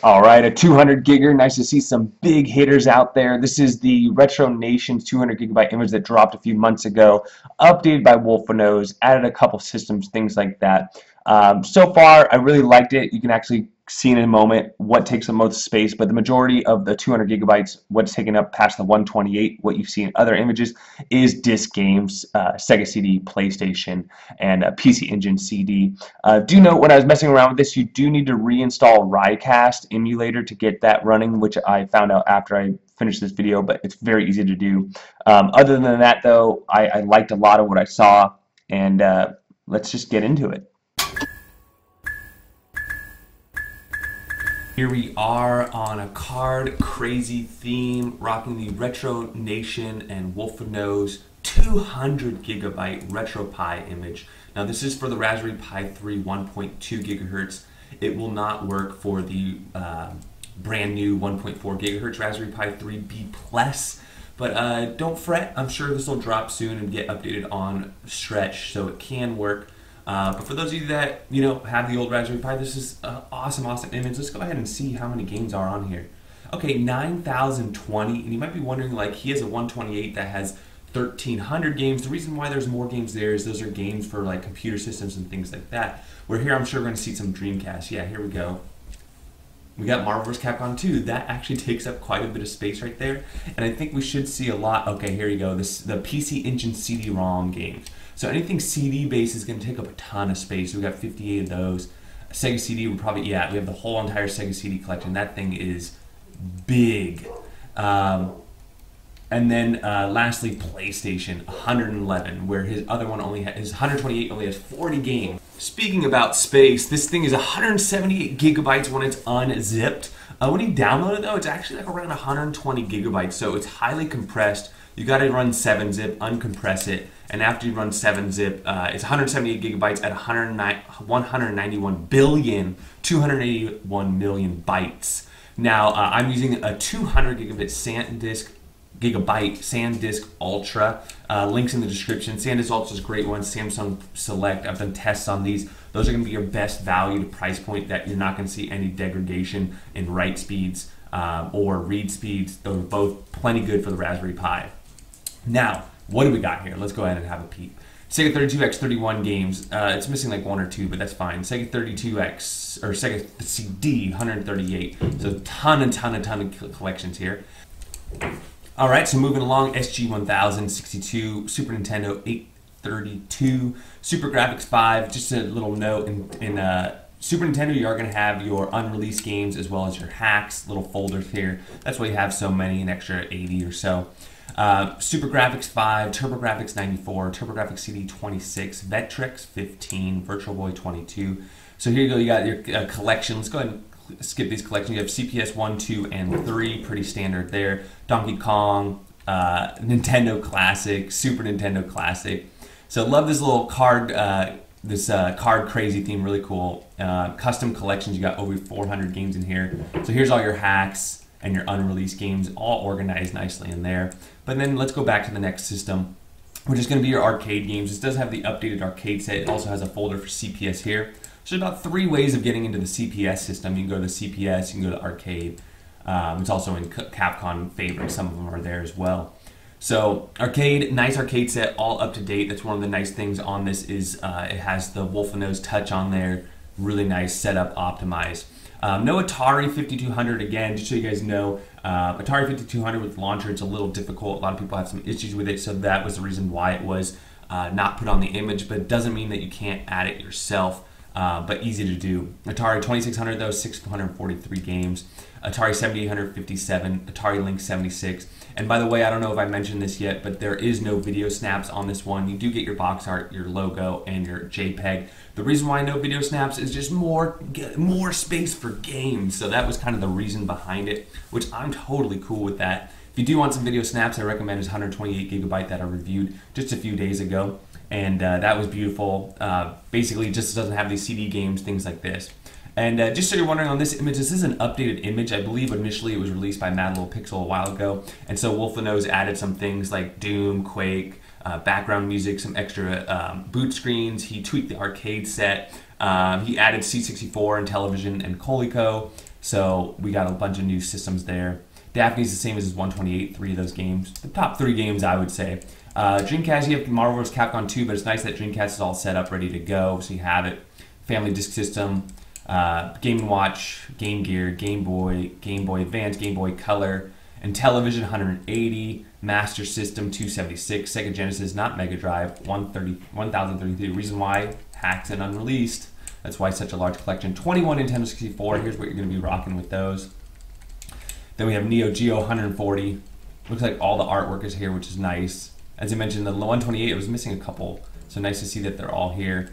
All right, a 200 gigger. Nice to see some big hitters out there. This is the Retro Nations 200 gigabyte image that dropped a few months ago, updated by Wolfanoz, added a couple systems, things like that. So far, I really liked it. You can actually see in a moment what takes the most space, but the majority of the 200 gigabytes, what's taken up past the 128, what you see in other images, is disc games, Sega CD, PlayStation, and PC Engine CD. Do note when I was messing around with this, you do need to reinstall Riecast emulator to get that running, which I found out after I finished this video, but it's very easy to do. Other than that, though, I liked a lot of what I saw, and let's just get into it. Here we are on a card crazy theme, rocking the Retro Nation and Wolfanoz 200 gigabyte RetroPie image. Now this is for the Raspberry Pi 3 1.2 gigahertz. It will not work for the brand new 1.4 gigahertz Raspberry Pi 3B Plus. But don't fret, I'm sure this will drop soon and get updated on Stretch, so it can work. But for those of you that have the old Raspberry Pi, this is an awesome image. Let's go ahead and see how many games are on here. Okay, 9,020, and you might be wondering, like, he has a 128 that has 1,300 games. The reason why there's more games there is those are games for like computer systems and things like that. Where here I'm sure we're going to see some Dreamcast. Yeah, here we go. We got Marvel vs. Capcom 2. That actually takes up quite a bit of space right there. And I think we should see a lot. Okay, here you go. The PC Engine CD-ROM games. So anything CD-based is going to take up a ton of space. We got 58 of those. Sega CD, we have the whole entire Sega CD collection. That thing is big. And then lastly, PlayStation, 111, where his other one his 128 only has 40 games. Speaking about space, this thing is 178 gigabytes when it's unzipped. When you download it though, it's actually like around 120 gigabytes, so it's highly compressed. You got to run 7-zip, uncompress it, and after you run 7-zip, it's 178 gigabytes at 191 billion, 281 million bytes. Now, I'm using a 200 gigabyte SanDisk Ultra. Links in the description. SanDisk Ultra is a great one. Samsung Select. I've done tests on these. Those are going to be your best value to price point that you're not going to see any degradation in write speeds or read speeds. Those are both plenty good for the Raspberry Pi. Now, what do we got here? Let's go ahead and have a peek. Sega 32X31 games. It's missing like one or two, but that's fine. Sega 32X or Sega CD 138. So a ton of collections here. All right, so moving along, SG 1062, Super Nintendo 832, Super Graphics 5. Just a little note, in Super Nintendo, you are going to have your unreleased games as well as your hacks, little folders here. That's why you have so many, an extra 80 or so. Super Graphics 5, TurboGrafx 94, TurboGrafx CD 26, Vectrex 15, Virtual Boy 22. So here you go, you got your collection. Let's go ahead and skip these collections. You have CPS 1, 2, and 3, pretty standard there. Donkey Kong, Nintendo Classic, Super Nintendo Classic. So love this little card, card crazy theme, really cool. Custom collections, you got over 400 games in here. So here's all your hacks and your unreleased games, all organized nicely in there. But then let's go back to the next system, which is going to be your arcade games. This does have the updated arcade set. It also has a folder for CPS here. So there's about 3 ways of getting into the CPS system. You can go to the CPS, you can go to arcade. It's also in Capcom favorites. Some of them are there as well. So arcade, nice arcade set, all up to date. That's one of the nice things on this is it has the Wolfanoz touch on there. Really nice setup, optimized. No Atari 5200 again, just so you guys know. Atari 5200 with launcher, it's a little difficult. A lot of people have some issues with it, so that was the reason why it was not put on the image, but it doesn't mean that you can't add it yourself. But easy to do. Atari 2600 though, 643 games. Atari 7857, Atari Lynx 76. And by the way, I don't know if I mentioned this yet, but there is no video snaps on this one. You do get your box art, your logo, and your JPEG. The reason why no video snaps is just more space for games. So that was kind of the reason behind it, which I'm totally cool with that. If you do want some video snaps, I recommend his 128 gigabyte that I reviewed just a few days ago. And that was beautiful. Basically, just doesn't have these CD games, things like this. And just so you're wondering on this image, this is an updated image. I believe initially it was released by Mad Little Pixel a while ago. And so Wolfanoz added some things like Doom, Quake, background music, some extra boot screens. He tweaked the arcade set. He added C64 and television and Coleco. So we got a bunch of new systems there. Daphne's the same as 128, 3 of those games. The top 3 games, I would say. Dreamcast, you have Marvel vs. Capcom 2, but it's nice that Dreamcast is all set up, ready to go, so you have it. Family Disk System, Game & Watch, Game Gear, Game Boy Advance, Game Boy Color, and Television 180, Master System 276, Sega Genesis, not Mega Drive, 1033. Reason why? Hacked and unreleased. That's why such a large collection. 21 Nintendo 64. Here's what you're going to be rocking with those. Then we have Neo Geo 140. Looks like all the artwork is here, which is nice. As I mentioned, the 128, it was missing a couple, so nice to see that they're all here.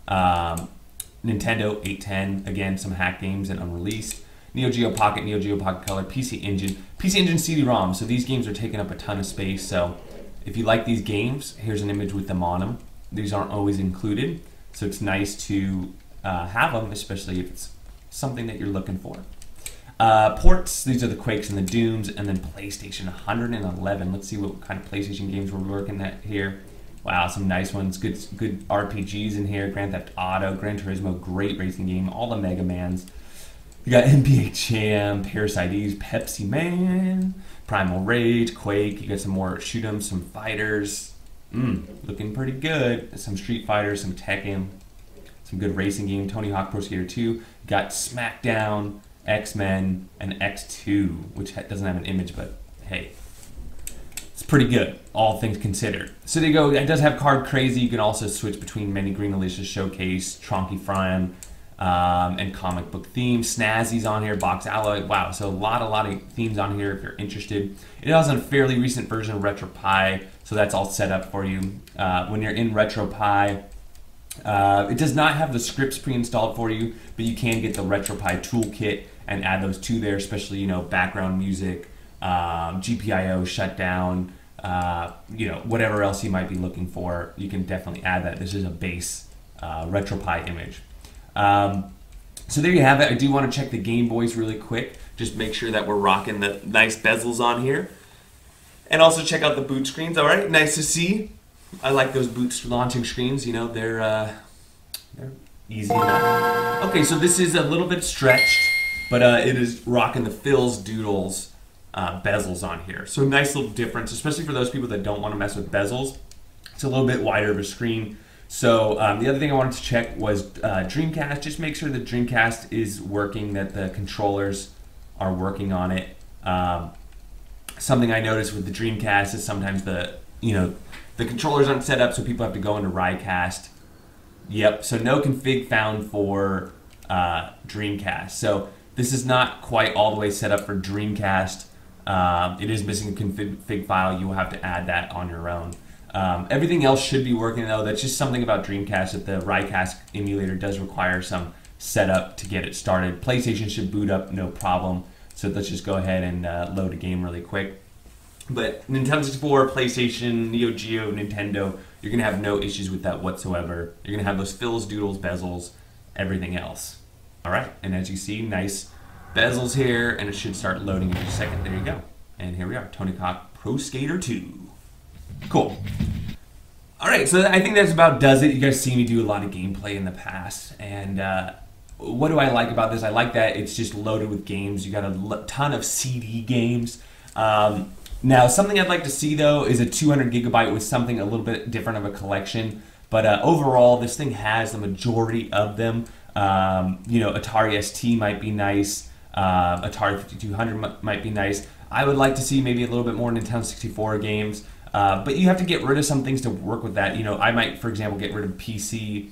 Nintendo 810, again, some hack games and unreleased. Neo Geo Pocket Color, PC Engine CD-ROM. So these games are taking up a ton of space. So if you like these games, here's an image with them on them. These aren't always included, so it's nice to have them, especially if it's something that you're looking for. Ports, these are the Quakes and the Dooms, and then PlayStation 111. Let's see what kind of PlayStation games we're working at here. Wow, some nice ones. Good RPGs in here. Grand Theft Auto, Gran Turismo, great racing game. All the Mega Mans. You got NBA Jam, Parasites, Pepsi Man, Primal Rage, Quake. You got some more shoot 'em, some fighters. Looking pretty good. Some Street Fighters, some Tekken, some good racing game. Tony Hawk Pro Skater 2. You got SmackDown, X-Men, and X2, which doesn't have an image, but hey, it's pretty good, all things considered. So there you go. It does have Card Crazy. You can also switch between Many Green Delicious Showcase, Tronky Frame, and comic book themes. Snazzy's on here, Box Alloy. Wow, so a lot of themes on here if you're interested. It has a fairly recent version of RetroPie, so that's all set up for you. When you're in RetroPie, it does not have the scripts pre-installed for you, but you can get the RetroPie toolkit and add those to there, especially, you know, background music, GPIO shutdown, you know, whatever else you might be looking for. You can definitely add that. This is a base RetroPie image. So there you have it. I do want to check the Game Boys really quick. Just make sure that we're rocking the nice bezels on here. And also check out the boot screens. All right, nice to see. I like those boot launching screens. You know, they're easy enough. Okay, so this is a little bit stretched, but it is rocking the Phil's Doodles bezels on here. So nice little difference, especially for those people that don't want to mess with bezels. It's a little bit wider of a screen. So the other thing I wanted to check was Dreamcast. Just make sure the Dreamcast is working, that the controllers are working on it. Something I noticed with the Dreamcast is sometimes the controllers aren't set up, so people have to go into Riecast. Yep, so no config found for Dreamcast. So this is not quite all the way set up for Dreamcast. It is missing a config file. You will have to add that on your own. Everything else should be working though. That's just something about Dreamcast that the Riecast emulator does require some setup to get it started. PlayStation should boot up no problem. So let's just go ahead and load a game really quick. But Nintendo 64, PlayStation, Neo Geo, Nintendo, you're gonna have no issues with that whatsoever. You're gonna have those Phil's Doodles, bezels, everything else. All right, and as you see, nice bezels here, and it should start loading in just a second. There you go. And here we are, Tony Hawk Pro Skater 2. Cool. All right, so I think that's about does it. You guys see me do a lot of gameplay in the past, and what do I like about this? I like that it's just loaded with games. You got a ton of CD games. Now, something I'd like to see though is a 200 gigabyte with something a little bit different of a collection. But overall, this thing has the majority of them. You know, Atari ST might be nice. Atari 5200 might be nice. I would like to see maybe a little bit more Nintendo 64 games. But you have to get rid of some things to work with that. You know, I might, for example, get rid of PC.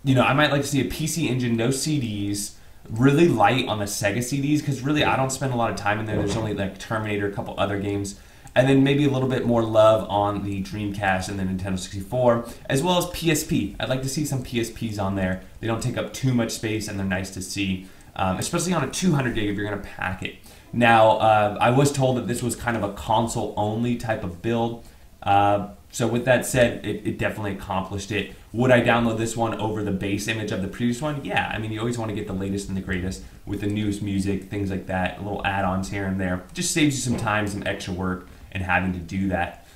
You know, I might like to see a PC Engine, no CDs, really light on the Sega CDs, because really I don't spend a lot of time in there. There's only like Terminator, a couple other games. And then maybe a little bit more love on the Dreamcast and the Nintendo 64, as well as PSP. I'd like to see some PSPs on there. They don't take up too much space and they're nice to see, especially on a 200 gig if you're going to pack it. Now, I was told that this was kind of a console-only type of build. So with that said, it definitely accomplished it. Would I download this one over the base image of the previous one? Yeah, I mean, you always want to get the latest and the greatest with the newest music, things like that, little add-ons here and there. Just saves you some time, some extra work in having to do that.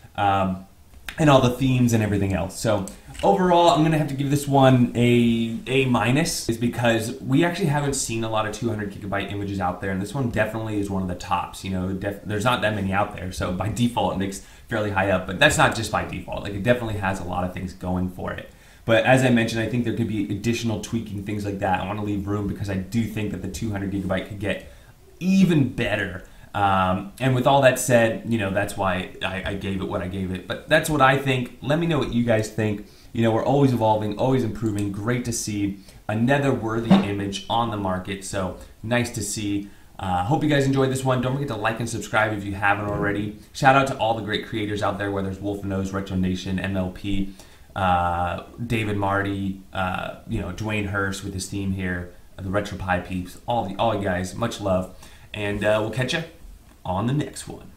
and all the themes and everything else. So overall, I'm gonna have to give this one a minus, is because we actually haven't seen a lot of 200 gigabyte images out there, and this one definitely is one of the tops. You know, there's not that many out there, so by default it makes fairly high up. But that's not just by default. Like, it definitely has a lot of things going for it. But as I mentioned, I think there could be additional tweaking, things like that. I want to leave room because I do think that the 200 gigabyte could get even better. And with all that said, you know, that's why I gave it what I gave it. But that's what I think. Let me know what you guys think. You know, we're always evolving, always improving. Great to see another worthy image on the market. So nice to see. Hope you guys enjoyed this one. Don't forget to like and subscribe if you haven't already. Shout out to all the great creators out there, whether it's Wolfanoz, Retro Nation, MLP, David Marty, you know, Dwayne Hurst with his theme here, the RetroPie peeps, all you guys. Much love, and we'll catch you on the next one.